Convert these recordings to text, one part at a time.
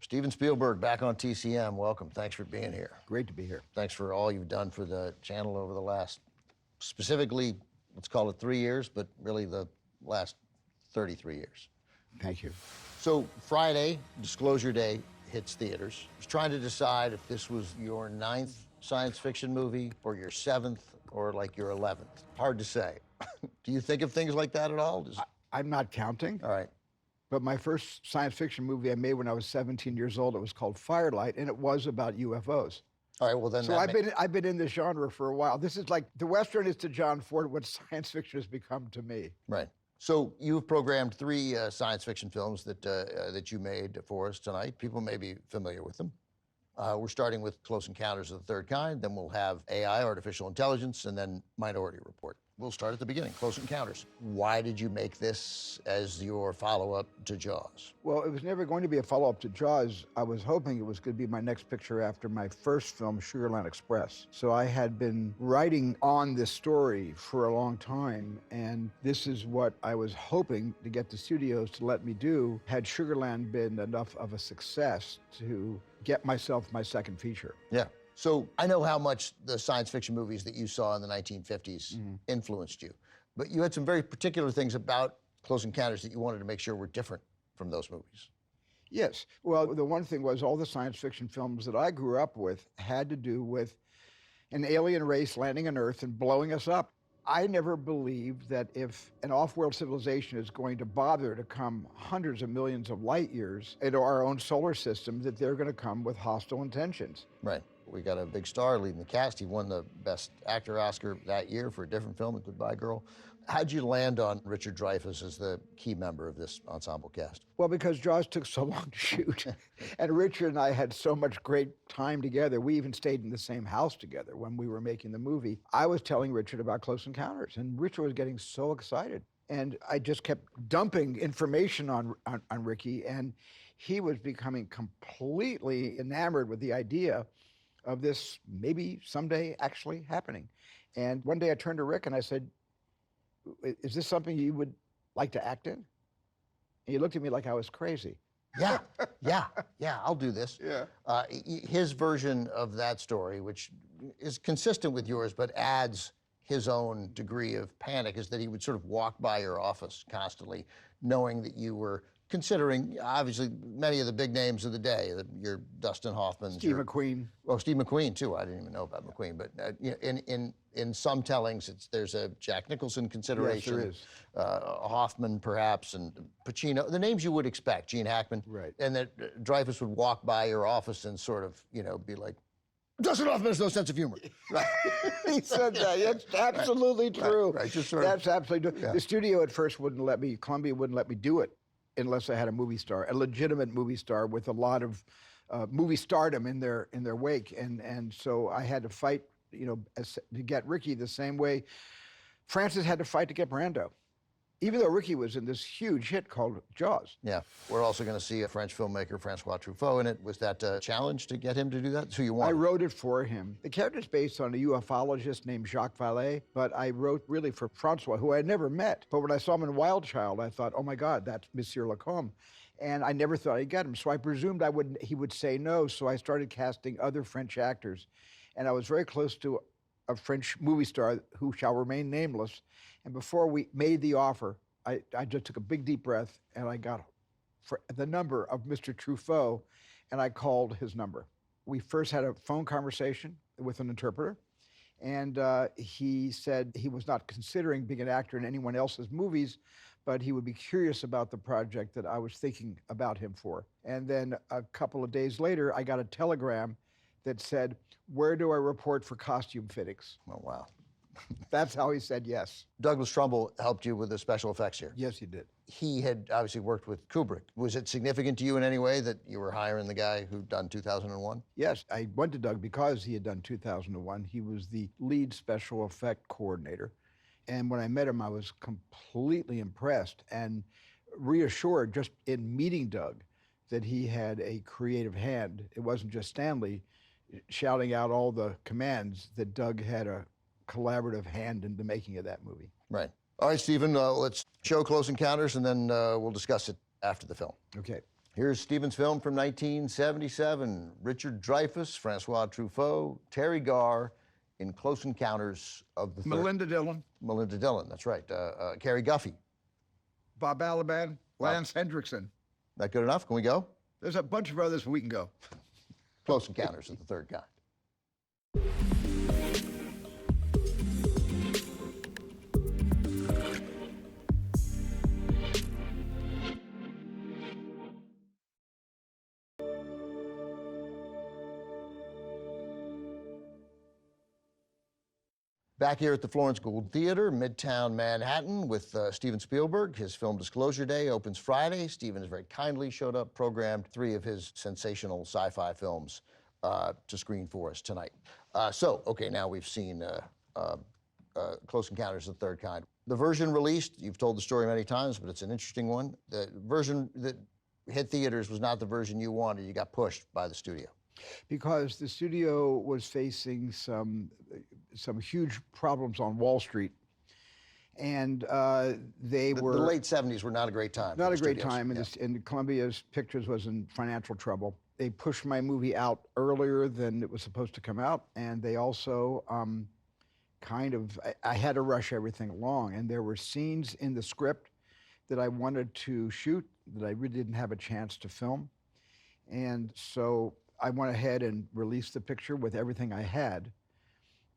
Steven Spielberg back on TCM. Welcome. Thanks for being here. Great to be here. Thanks for all you've done for the channel over the last, specifically, let's call it 3 years, but really the last 33 years. Thank you. So Friday, Disclosure Day, hits theaters. I was trying to decide if this was your 9th science fiction movie or your 7th or like your 11th. Hard to say. Do you think of things like that at all? I'm not counting. All right. But my first science fiction movie I made when I was 17 years old, it was called Firelight, and it was about UFOs. All right, well then. So I've been in this genre for a while. This is like the Western is to John Ford what science fiction has become to me. Right. So you've programmed 3 science fiction films that you made for us tonight. People may be familiar with them. We're starting with Close Encounters of the Third Kind, then we'll have AI, artificial intelligence, and then Minority Report. We'll start at the beginning, Close Encounters. Why did you make this as your follow-up to Jaws? Well, it was never going to be a follow-up to Jaws. I was hoping it was going to be my next picture after my first film, Sugarland Express. So I had been writing on this story for a long time, and this is what I was hoping to get the studios to let me do had Sugarland been enough of a success to get myself my second feature. Yeah. So I know how much the science fiction movies that you saw in the 1950s influenced you, but you had some very particular things about Close Encounters that you wanted to make sure were different from those movies. Yes. Well, the one thing was all the science fiction films that I grew up with had to do with an alien race landing on Earth and blowing us up. I never believed that if an off-world civilization is going to bother to come hundreds of millions of light years into our own solar system, that they're going to come with hostile intentions. Right. We got a big star leading the cast. He won the Best Actor Oscar that year for a different film, Goodbye Girl. How'd you land on Richard Dreyfuss as the key member of this ensemble cast? Well, because Jaws took so long to shoot, and Richard and I had so much great time together. We even stayed in the same house together when we were making the movie. I was telling Richard about Close Encounters, and Richard was getting so excited. And I just kept dumping information on Ricky, and he was becoming completely enamored with the idea of this maybe someday actually happening. And one day I turned to Rick and I said, is this something you would like to act in? And he looked at me like I was crazy. Yeah, I'll do this. Yeah. His version of that story, which is consistent with yours, but adds his own degree of panic, is that he would sort of walk by your office constantly, knowing that you were considering, obviously, many of the big names of the day, your Dustin Hoffman. Steve McQueen. Well, Steve McQueen, too. I didn't even know about McQueen. But in some tellings, there's a Jack Nicholson consideration. Yes, there is. Hoffman, perhaps, and Pacino. The names you would expect, Gene Hackman. Right. And that Dreyfuss would walk by your office and sort of, be like, Dustin Hoffman has no sense of humor. Right. He said that. That's absolutely true. Right. Just That's absolutely true. Yeah. The studio at first wouldn't let me, Columbia wouldn't let me do it unless I had a movie star, a legitimate movie star with a lot of movie stardom in their wake. And so I had to fight, to get Ricky the same way Francis had to fight to get Brando, even though Ricky was in this huge hit called Jaws. Yeah. We're also going to see a French filmmaker, Francois Truffaut, in it. Was that a challenge to get him to do that? That's who you wanted? I wrote it for him. The character's based on a ufologist named Jacques Vallée, but I wrote really for Francois, who I had never met. But when I saw him in Wild Child, I thought, oh my God, that's Monsieur Lacombe. And I never thought I'd get him. So I presumed he would say no, so I started casting other French actors. And I was very close to a French movie star who shall remain nameless. And before we made the offer, I just took a big deep breath and I got the number of Mr. Truffaut and I called his number. We first had a phone conversation with an interpreter and he said he was not considering being an actor in anyone else's movies, but he would be curious about the project that I was thinking about him for. And then a couple of days later, I got a telegram that said, where do I report for costume fittings? Oh, wow. That's how he said yes. Douglas Trumbull helped you with the special effects here. Yes, he did. He had obviously worked with Kubrick. Was it significant to you in any way that you were hiring the guy who'd done 2001? Yes, I went to Doug because he had done 2001. He was the lead special effect coordinator. And when I met him, I was completely impressed and reassured just in meeting Doug that he had a creative hand. It wasn't just Stanley shouting out all the commands, that Doug had a collaborative hand in the making of that movie. Right. All right, Stephen, let's show Close Encounters, and then we'll discuss it after the film. Okay. Here's Steven's film from 1977. Richard Dreyfuss, Francois Truffaut, Terry Garr in Close Encounters of the Third. Melinda Dillon. Melinda Dillon, that's right. Cary Guffey. Bob Balaban. Lance Hendrickson. That good enough? Can we go? There's a bunch of others, but we can go. Close Encounters of the Third Kind. Back here at the Florence Gould Theater, Midtown Manhattan, with Steven Spielberg. His film Disclosure Day opens Friday. Steven has very kindly showed up, programmed 3 of his sensational sci-fi films to screen for us tonight. Okay, now we've seen Close Encounters of the Third Kind. The version released, you've told the story many times, but it's an interesting one. The version that hit theaters was not the version you wanted. You got pushed by the studio. Because the studio was facing some huge problems on Wall Street, and the late '70s were not a great time. Not a great time, and Columbia's Pictures was in financial trouble. They pushed my movie out earlier than it was supposed to come out, and they also I had to rush everything along, and there were scenes in the script that I wanted to shoot that I really didn't have a chance to film, and so I went ahead and released the picture with everything I had.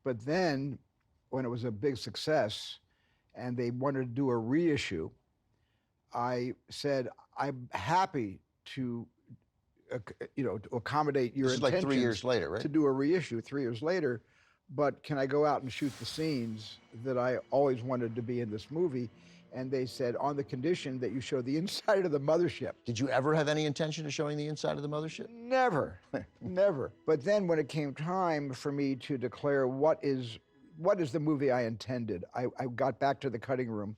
But then, when it was a big success and they wanted to do a reissue, I said, I'm happy to, to accommodate your intentions. This is like 3 years later, right? To do a reissue 3 years later, but can I go out and shoot the scenes that I always wanted to be in this movie? And they said, on the condition that you show the inside of the mothership. Did you ever have any intention of showing the inside of the mothership? Never, never. But then when it came time for me to declare what is the movie I intended, I got back to the cutting room,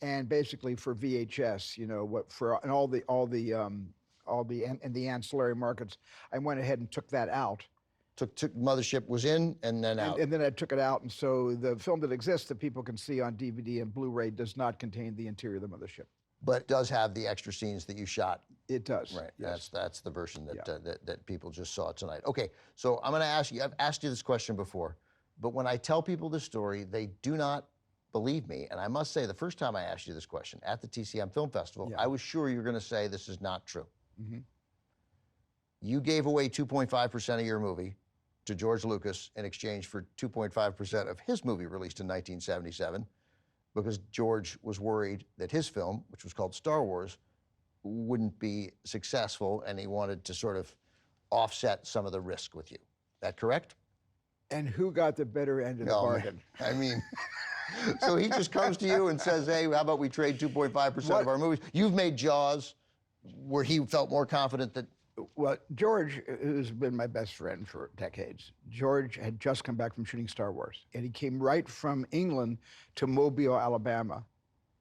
and basically for VHS, and all the ancillary markets, I went ahead and took that out. Took Mothership was in and then out. And then I took it out, and so the film that exists that people can see on DVD and Blu-ray does not contain the interior of the mothership. But it does have the extra scenes that you shot. It does. Right. Yes. That's the version that people just saw tonight. Okay. So I'm going to ask you. I've asked you this question before, but when I tell people this story, they do not believe me. And I must say, the first time I asked you this question at the TCM Film Festival, I was sure you were going to say this is not true. Mm-hmm. You gave away 2.5% of your movie to George Lucas in exchange for 2.5% of his movie released in 1977, because George was worried that his film, which was called Star Wars, wouldn't be successful, and he wanted to sort of offset some of the risk with you. That correct? And who got the better end of the bargain? I mean, so he just comes to you and says, hey, how about we trade 2.5% of our movies? You've made Jaws, where he felt more confident that. Well, George, who's been my best friend for decades, George had just come back from shooting Star Wars, and he came right from England to Mobile, Alabama,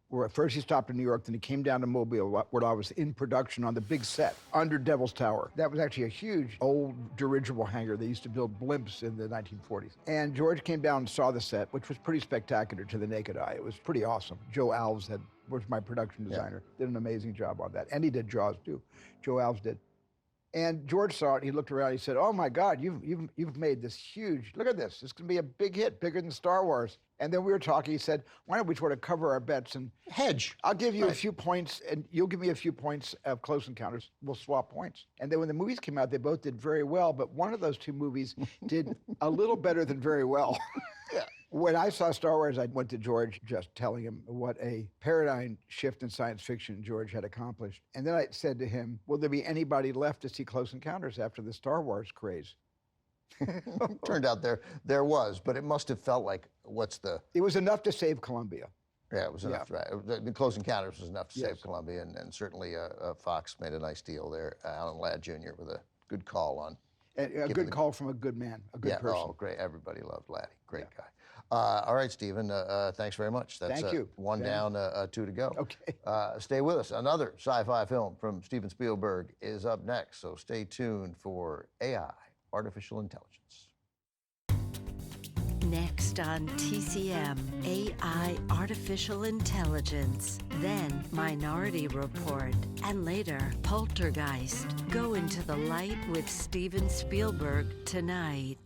where at first he stopped in New York, then he came down to Mobile, where I was in production on the big set under Devil's Tower. That was actually a huge old dirigible hangar. They used to build blimps in the 1940s. And George came down and saw the set, which was pretty spectacular to the naked eye. It was pretty awesome. Joe Alves was my production designer, did an amazing job on that. And he did Jaws too. Joe Alves did. And George saw it, he looked around, he said, oh my God, you've made this huge, look at this. This can be a big hit, bigger than Star Wars. And then we were talking, he said, why don't we try to cover our bets and hedge. I'll give you a few points and you'll give me a few points of Close Encounters. We'll swap points. And then when the movies came out, they both did very well, but one of those two movies did a little better than very well. When I saw Star Wars, I went to George just telling him what a paradigm shift in science fiction George had accomplished. And then I said to him, will there be anybody left to see Close Encounters after the Star Wars craze? Turned out there was, but it must have felt like, It was enough to save Columbia. Yeah, it was enough, right? The Close Encounters was enough to save Columbia, and certainly Fox made a nice deal there. Alan Ladd Jr. with a good call on. And a good call from a good man, a good person. Oh, great. Everybody loved Laddie. Great guy. All right, Stephen, thanks very much. That's Thank you. One down, 2 to go. Okay. Stay with us. Another sci-fi film from Steven Spielberg is up next, so stay tuned for AI, Artificial Intelligence. Next on TCM, AI artificial intelligence, then Minority Report, and later Poltergeist. Go into the light with Steven Spielberg tonight.